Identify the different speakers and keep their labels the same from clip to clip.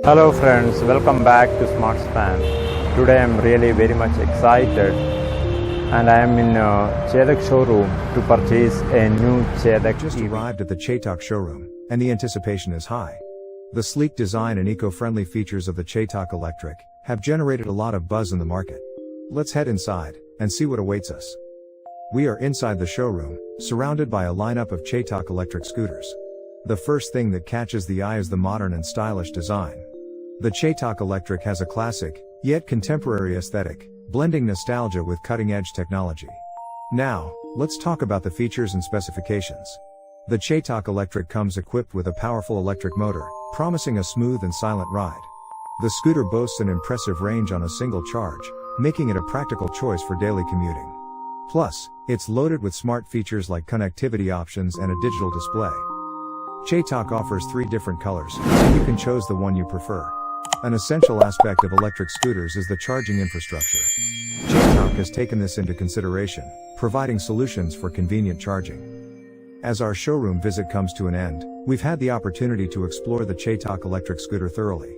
Speaker 1: Hello friends, welcome back to Smart Span. Today I am really very much excited and I am in Chetak showroom to purchase a new Chetak
Speaker 2: Just
Speaker 1: EV.
Speaker 2: arrived at the Chetak showroom, and the anticipation is high. The sleek design and eco-friendly features of the Chetak Electric have generated a lot of buzz in the market. Let's head inside and see what awaits us. We are inside the showroom, surrounded by a lineup of Chetak electric scooters. The first thing that catches the eye is the modern and stylish design. The Chetak Electric has a classic, yet contemporary aesthetic, blending nostalgia with cutting-edge technology. Now, let's talk about the features and specifications. The Chetak Electric comes equipped with a powerful electric motor, promising a smooth and silent ride. The scooter boasts an impressive range on a single charge, making it a practical choice for daily commuting. Plus, it's loaded with smart features like connectivity options and a digital display. Chetak offers 3 different colors, and you can choose the one you prefer. An essential aspect of electric scooters is the charging infrastructure. Chetak has taken this into consideration, providing solutions for convenient charging. As our showroom visit comes to an end, we've had the opportunity to explore the Chetak electric scooter thoroughly.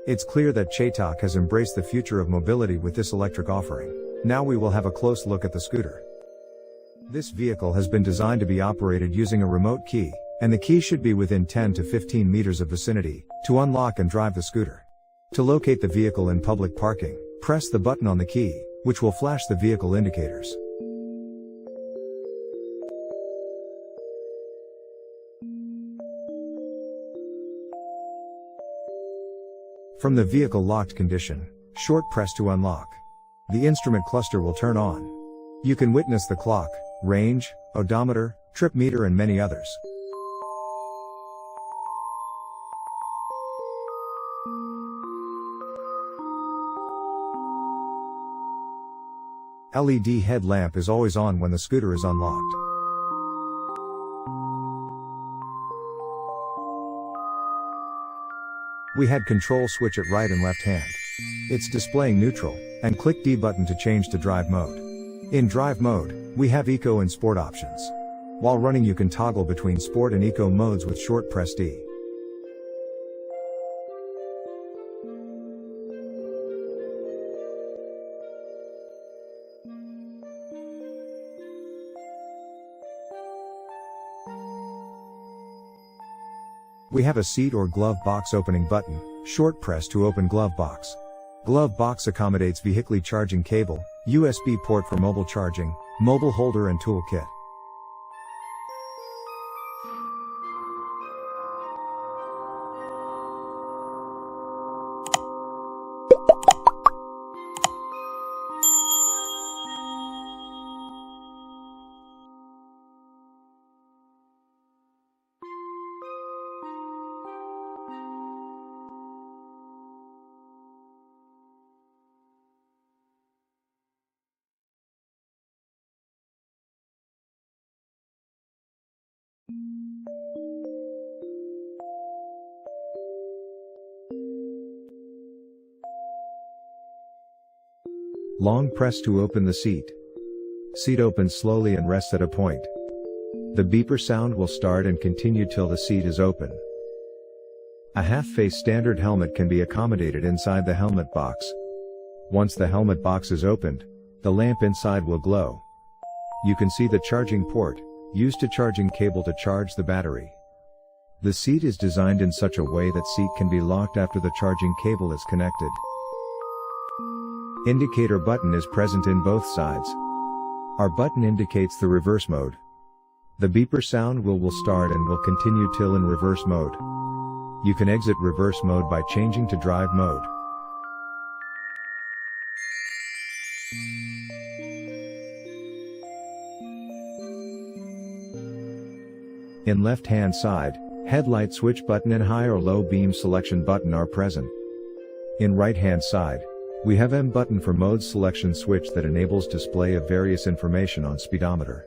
Speaker 2: It's clear that Chetak has embraced the future of mobility with this electric offering. Now we will have a close look at the scooter. This vehicle has been designed to be operated using a remote key, and the key should be within 10 to 15 meters of vicinity to unlock and drive the scooter. To locate the vehicle in public parking, press the button on the key, which will flash the vehicle indicators. From the vehicle locked condition, short press to unlock. The instrument cluster will turn on. You can witness the clock, range, odometer, trip meter and many others. LED headlamp is always on when the scooter is unlocked. We had control switch at right and left hand. It's displaying neutral, and click D button to change to drive mode. In drive mode, we have eco and sport options. While running you can toggle between sport and eco modes with short press D. We have a seat or glove box opening button, short press to open glove box. Glove box accommodates vehicle charging cable, USB port for mobile charging, mobile holder and toolkit. Long press to open the seat. Seat opens slowly and rests at a point. The beeper sound will start and continue till the seat is open. A half-face standard helmet can be accommodated inside the helmet box. Once the helmet box is opened, the lamp inside will glow. You can see the charging port, used to charging cable to charge the battery. The seat is designed in such a way that seat can be locked after the charging cable is connected. Indicator button is present in both sides. Our button indicates the reverse mode. The beeper sound will start and will continue till in reverse mode. You can exit reverse mode by changing to drive mode. In left hand side, headlight switch button and high or low beam selection button are present. In right hand side, we have M button for mode selection switch that enables display of various information on speedometer,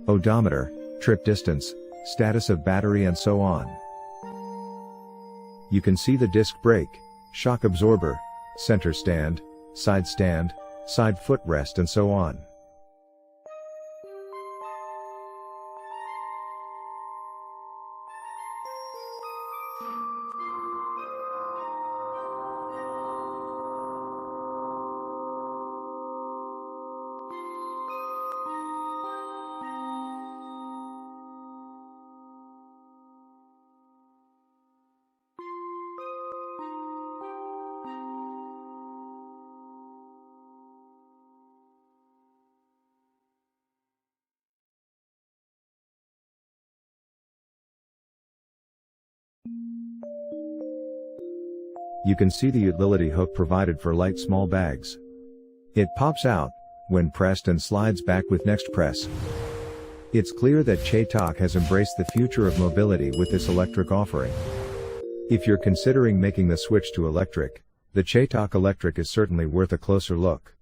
Speaker 2: odometer, trip distance, status of battery and so on. You can see the disc brake, shock absorber, center stand, side footrest and so on. You can see the utility hook provided for light small bags. It pops out when pressed and slides back with next press. It's clear that Chetak has embraced the future of mobility with this electric offering. If you're considering making the switch to electric, the Chetak Electric is certainly worth a closer look.